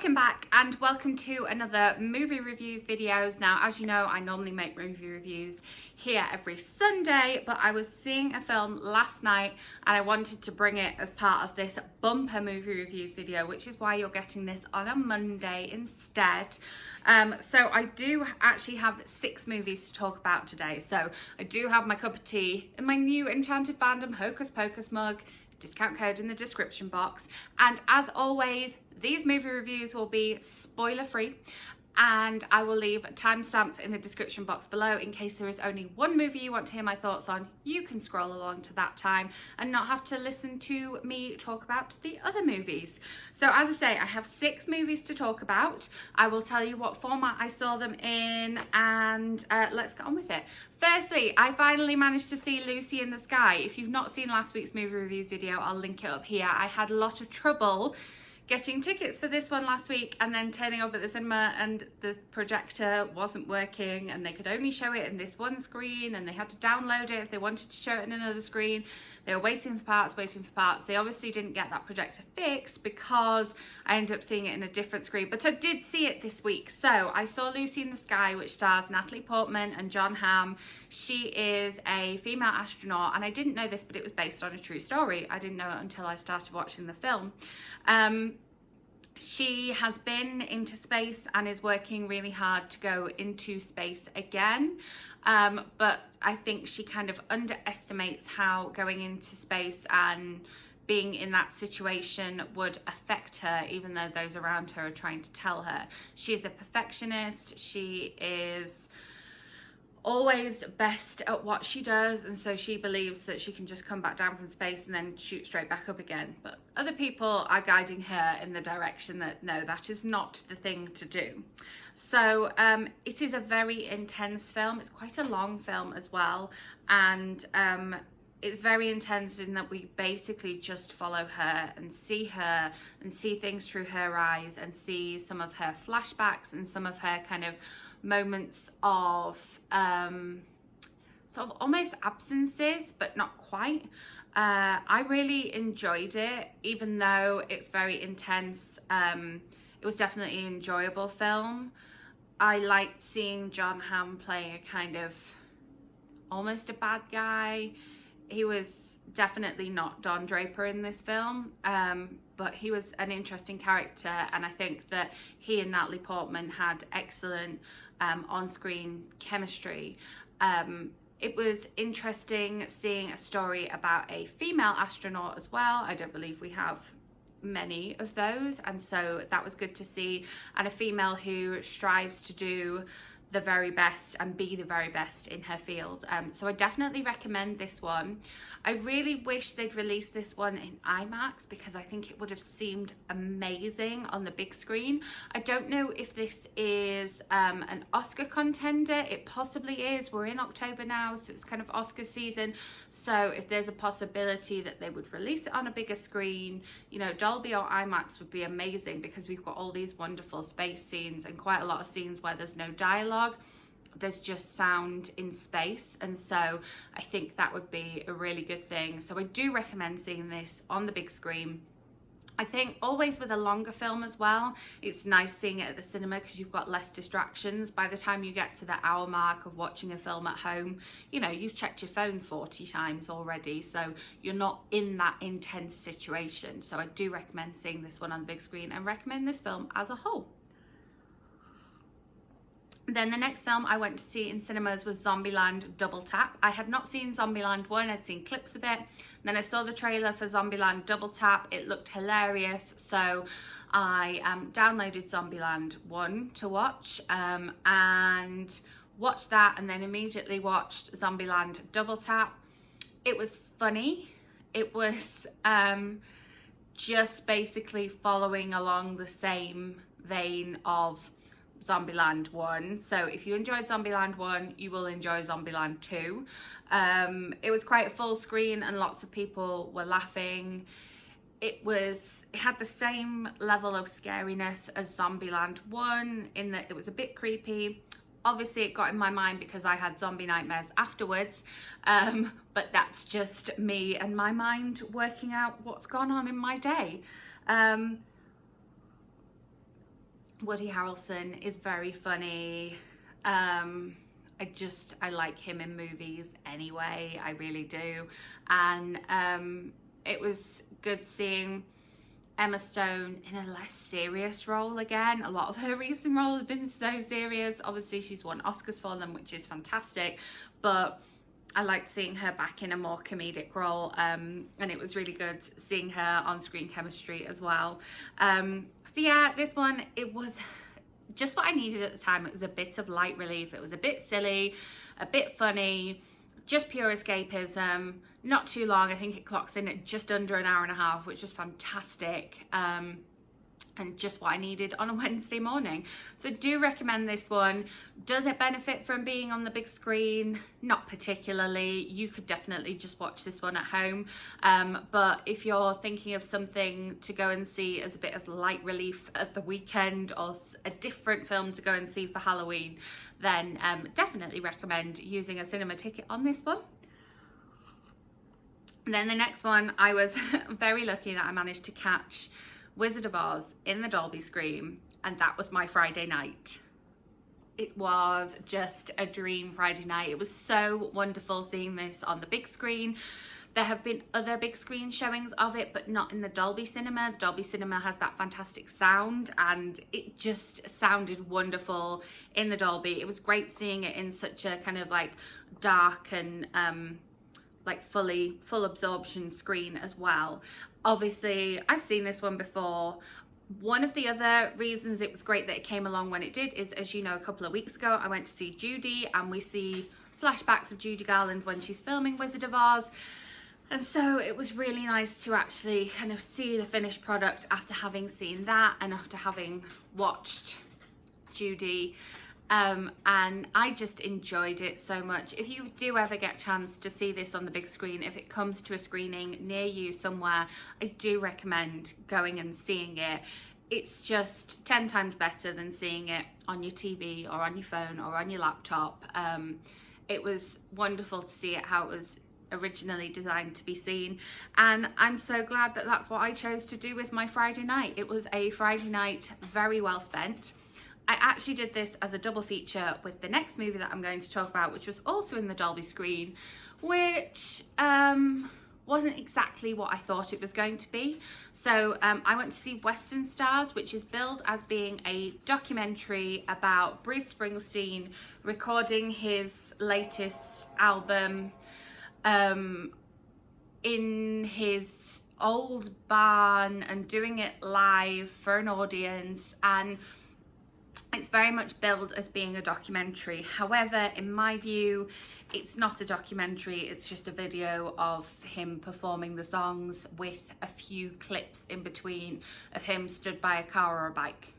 Welcome back and welcome to another movie reviews videos. Now, as you know, I normally make movie reviews here every Sunday, but I was seeing a film last night and I wanted to bring it as part of this bumper movie reviews video, which is why you're getting this on a Monday instead. So I do actually have 6 movies to talk about today. So I do have my cup of tea in my new Enchanted Fandom Hocus Pocus mug, discount code in the description box. And as always, these movie reviews will be spoiler free, and I will leave timestamps in the description box below in case there is only one movie you want to hear my thoughts on. You can scroll along to that time and not have to listen to me talk about the other movies. So as I say, I have 6 movies to talk about. I will tell you what format I saw them in, and let's get on with it. Firstly, I finally managed to see Lucy in the Sky. If you've not seen last week's movie reviews video, I'll link it up here. I had a lot of trouble getting tickets for this one last week and then turning up at the cinema and the projector wasn't working and they could only show it in this one screen and they had to download it if they wanted to show it in another screen. They were waiting for parts. They obviously didn't get that projector fixed because I ended up seeing it in a different screen, but I did see it this week. So I saw Lucy in the Sky, which stars Natalie Portman and Jon Hamm. She is a female astronaut, and I didn't know this, but it was based on a true story. I didn't know it until I started watching the film. She has been into space and is working really hard to go into space again, but I think she kind of underestimates how going into space and being in that situation would affect her, even though those around her are trying to tell her. She's a perfectionist. She is always best at what she does, and so she believes that she can just come back down from space and then shoot straight back up again. But other people are guiding her in the direction that no, that is not the thing to do. So it is a very intense film. It's quite a long film as well, and it's very intense in that we basically just follow her and see things through her eyes and see some of her flashbacks and some of her kind of moments of sort of almost absences, but not quite. I really enjoyed it, even though it's very intense. It was definitely an enjoyable film. I liked seeing Jon Hamm playing a kind of almost a bad guy. He was definitely not Don Draper in this film, but he was an interesting character, and I think that he and Natalie Portman had excellent on-screen chemistry. It was interesting seeing a story about a female astronaut as well. I don't believe we have many of those, and so that was good to see, and a female who strives to do the very best and be the very best in her field. So I definitely recommend this one. I really wish they'd released this one in IMAX because I think it would have seemed amazing on the big screen. I don't know if this is an Oscar contender. It possibly is. We're in October now, so it's kind of Oscar season. So if there's a possibility that they would release it on a bigger screen, you know, Dolby or IMAX would be amazing because we've got all these wonderful space scenes and quite a lot of scenes where there's no dialogue. There's just sound in space, and so I think that would be a really good thing. So I do recommend seeing this on the big screen. I think always with a longer film as well, it's nice seeing it at the cinema because you've got less distractions. By the time you get to the hour mark of watching a film at home, you know, you've checked your phone 40 times already, so you're not in that intense situation. So I do recommend seeing this one on the big screen and recommend this film as a whole. Then the next film I went to see in cinemas was Zombieland Doubletap. I had not seen Zombieland 1, I'd seen clips of it. Then I saw the trailer for Zombieland Doubletap. It looked hilarious, so I downloaded Zombieland 1 to watch and watched that, and then immediately watched Zombieland Doubletap. It was funny. It was just basically following along the same vein of Zombieland 1. So if you enjoyed Zombieland 1, you will enjoy Zombieland 2. It was quite a full screen and lots of people were laughing. It had the same level of scariness as Zombieland 1 in that it was a bit creepy. Obviously it got in my mind because I had zombie nightmares afterwards, but that's just me and my mind working out what's gone on in my day. Woody Harrelson is very funny. I like him in movies anyway, I really do. And it was good seeing Emma Stone in a less serious role again. A lot of her recent roles have been so serious. Obviously she's won Oscars for them, which is fantastic, but I liked seeing her back in a more comedic role, and it was really good seeing her on-screen chemistry as well. So yeah, this one, it was just what I needed at the time. It was a bit of light relief. It was a bit silly, a bit funny, just pure escapism. Not too long. I think it clocks in at just under an hour and a half, which was fantastic. And just what I needed on a Wednesday morning. So do recommend this one. Does it benefit from being on the big screen? Not particularly. You could definitely just watch this one at home. But if you're thinking of something to go and see as a bit of light relief at the weekend, or a different film to go and see for Halloween, then definitely recommend using a cinema ticket on this one. And then the next one, I was very lucky that I managed to catch Wizard of Oz in the Dolby screen, and that was my Friday night. It was just a dream Friday night. It was so wonderful seeing this on the big screen. There have been other big screen showings of it, but not in the Dolby Cinema. The Dolby Cinema has that fantastic sound, and it just sounded wonderful in the Dolby. It was great seeing it in such a kind of like dark and like full absorption screen as well. Obviously, I've seen this one before. One of the other reasons it was great that it came along when it did is, as you know, a couple of weeks ago, I went to see Judy, and we see flashbacks of Judy Garland when she's filming Wizard of Oz. And so it was really nice to actually kind of see the finished product after having seen that and after having watched Judy. And I just enjoyed it so much. If you do ever get a chance to see this on the big screen, if it comes to a screening near you somewhere, I do recommend going and seeing it. It's just 10 times better than seeing it on your TV or on your phone or on your laptop. It was wonderful to see it how it was originally designed to be seen, and I'm so glad that that's what I chose to do with my Friday night. It was a Friday night very well spent. I actually did this as a double feature with the next movie that I'm going to talk about, which was also in the Dolby screen, which wasn't exactly what I thought it was going to be. So I went to see Weatern Stars, which is billed as being a documentary about Bruce Springsteen recording his latest album in his old barn and doing it live for an audience, and it's very much billed as being a documentary. However, in my view, it's not a documentary, it's just a video of him performing the songs with a few clips in between of him stood by a car or a bike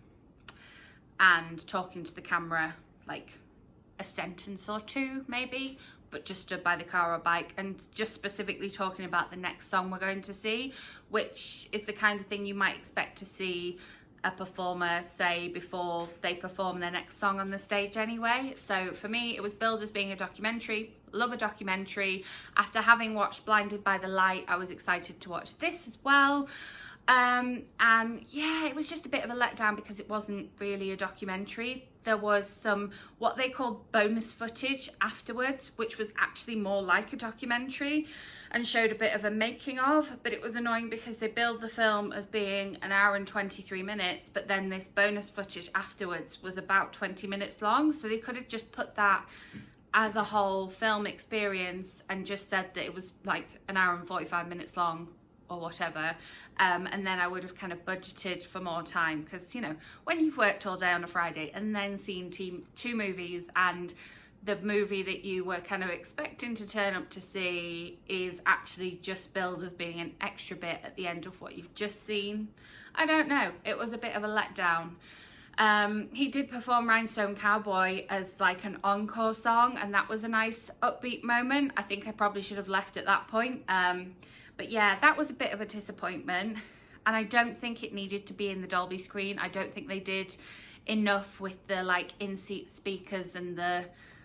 and talking to the camera, like a sentence or two maybe, but just stood by the car or bike and just specifically talking about the next song we're going to see, which is the kind of thing you might expect to see a performer say before they perform their next song on the stage anyway. So for me, it was billed as being a documentary. Love a documentary. After having watched Blinded by the Light, I was excited to watch this as well. And yeah, it was just a bit of a letdown because it wasn't really a documentary. There was some what they called bonus footage afterwards, which was actually more like a documentary and showed a bit of a making of, but it was annoying because they billed the film as being an hour and 23 minutes, but then this bonus footage afterwards was about 20 minutes long. So they could have just put that as a whole film experience and just said that it was like an hour and 45 minutes long or whatever, and then I would have kind of budgeted for more time, because you know, when you've worked all day on a Friday and then seen two movies, and the movie that you were kind of expecting to turn up to see is actually just billed as being an extra bit at the end of what you've just seen, I don't know, it was a bit of a letdown. He did perform Rhinestone Cowboy as like an encore song, and that was a nice upbeat moment. I think I probably should have left at that point. But yeah, that was a bit of a disappointment, and I don't think it needed to be in the Dolby screen. I don't think they did enough with the like in-seat speakers and the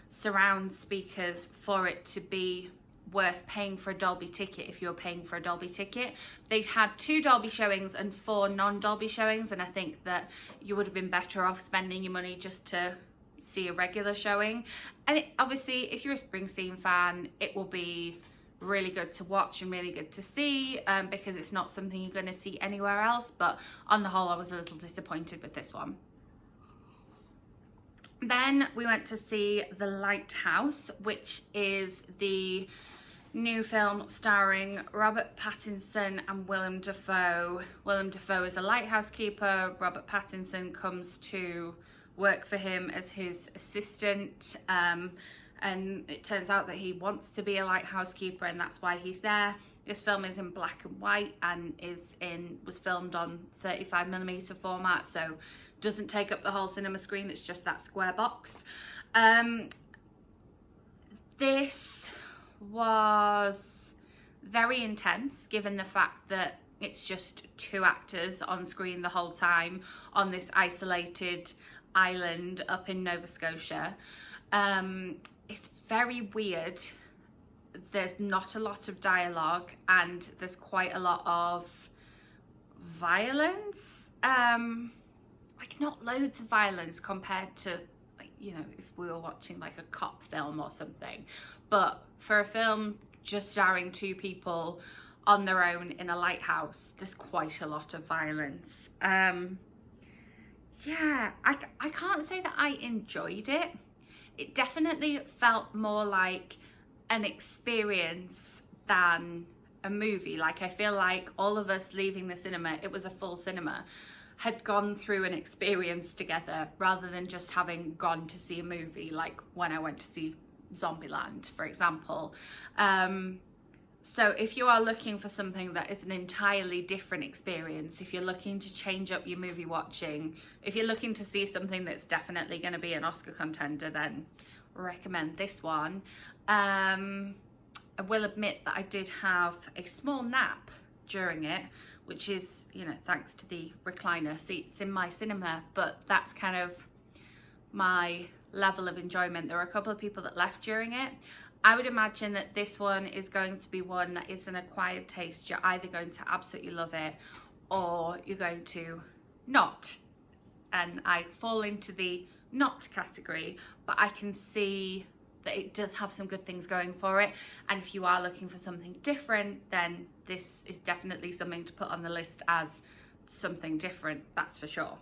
surround speakers for it to be worth paying for a Dolby ticket if you're paying for a Dolby ticket. They had 2 Dolby showings and 4 non-Dolby showings, and I think that you would have been better off spending your money just to see a regular showing. And obviously, if you're a Springsteen fan, it will be really good to watch and really good to see, because it's not something you're going to see anywhere else. But on the whole, I was a little disappointed with this one. Then we went to see The Lighthouse, which is the new film starring Robert Pattinson and Willem Dafoe. Willem Dafoe is a lighthouse keeper. Robert Pattinson comes to work for him as his assistant, and it turns out that he wants to be a lighthouse keeper, and that's why he's there. This film is in black and white and was filmed on 35mm format, so doesn't take up the whole cinema screen, it's just that square box. This was very intense, given the fact that it's just 2 actors on screen the whole time on this isolated island up in Nova Scotia. It's very weird. There's not a lot of dialogue and there's quite a lot of violence. Like, not loads of violence compared to, like, you know, if we were watching like a cop film or something. But for a film just starring 2 people on their own in a lighthouse, there's quite a lot of violence. Yeah, I can't say that I enjoyed it. It definitely felt more like an experience than a movie. Like, I feel like all of us leaving the cinema, it was a full cinema, had gone through an experience together rather than just having gone to see a movie, like when I went to see Zombieland, for example. So if you are looking for something that is an entirely different experience, if you're looking to change up your movie watching, if you're looking to see something that's definitely going to be an Oscar contender, then recommend this one. I will admit that I did have a small nap during it, which is, you know, thanks to the recliner seats in my cinema, but that's kind of my level of enjoyment. There were a couple of people that left during it. I would imagine that this one is going to be one that is an acquired taste. You're either going to absolutely love it or you're going to not. And I fall into the not category, but I can see that it does have some good things going for it. And if you are looking for something different, then this is definitely something to put on the list as something different, that's for sure.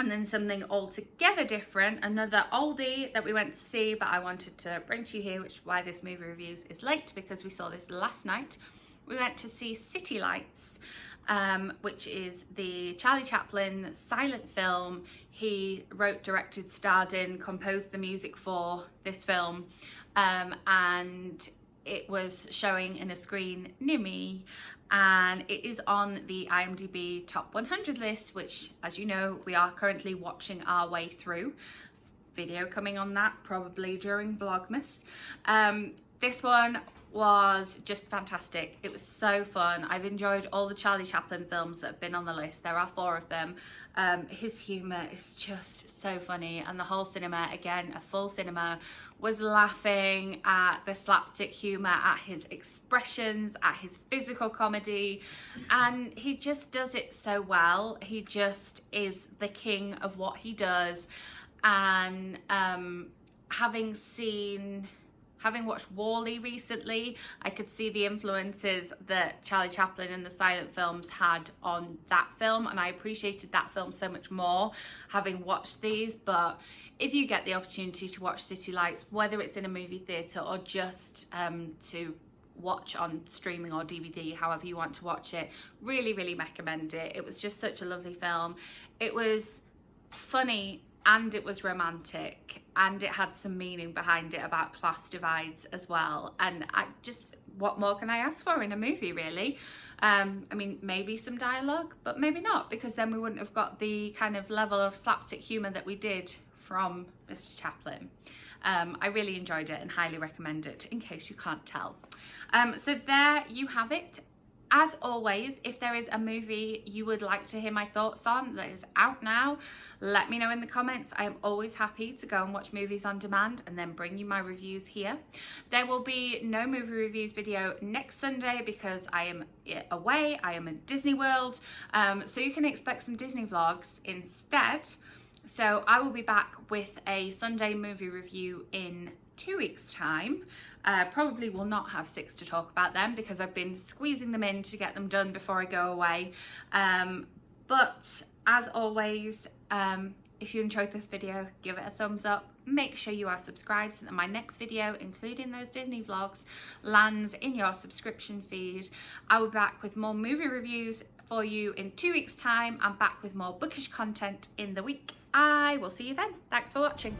And then something altogether different, another oldie that we went to see, but I wanted to bring to you here, which is why this movie reviews is late, because we saw this last night. We went to see City Lights, which is the Charlie Chaplin silent film. He wrote, directed, starred in, composed the music for this film, and it was showing in a screen near me, and it is on the IMDb top 100 list, which, as you know, we are currently watching our way through. Video coming on that probably during Vlogmas. This one was just fantastic. It was so fun. I've enjoyed all the Charlie Chaplin films that have been on the list. There are 4 of them. His humour is just so funny, and the whole cinema, again, a full cinema, was laughing at the slapstick humour, at his expressions, at his physical comedy, and he just does it so well. He just is the king of what he does. And having watched WALL-E recently, I could see the influences that Charlie Chaplin and the silent films had on that film, and I appreciated that film so much more having watched these. But if you get the opportunity to watch City Lights, whether it's in a movie theatre or just to watch on streaming or DVD, however you want to watch it, really, really recommend it. It was just such a lovely film. It was funny and it was romantic, and it had some meaning behind it about class divides as well. And what more can I ask for in a movie, really? I mean, maybe some dialogue, but maybe not, because then we wouldn't have got the kind of level of slapstick humour that we did from Mr. Chaplin. I really enjoyed it and highly recommend it, in case you can't tell. So there you have it. As always, if there is a movie you would like to hear my thoughts on that is out now, let me know in the comments. I am always happy to go and watch movies on demand and then bring you my reviews here. There will be no movie reviews video next Sunday because I am away. I am in Disney World, so you can expect some Disney vlogs instead. So I will be back with a Sunday movie review in 2 weeks' time. Probably will not have 6 to talk about them because I've been squeezing them in to get them done before I go away. But as always, if you enjoyed this video, give it a thumbs up. Make sure you are subscribed so that my next video, including those Disney vlogs, lands in your subscription feed. I will be back with more movie reviews for you in 2 weeks' time. I'm back with more bookish content in the week. I will see you then. Thanks for watching.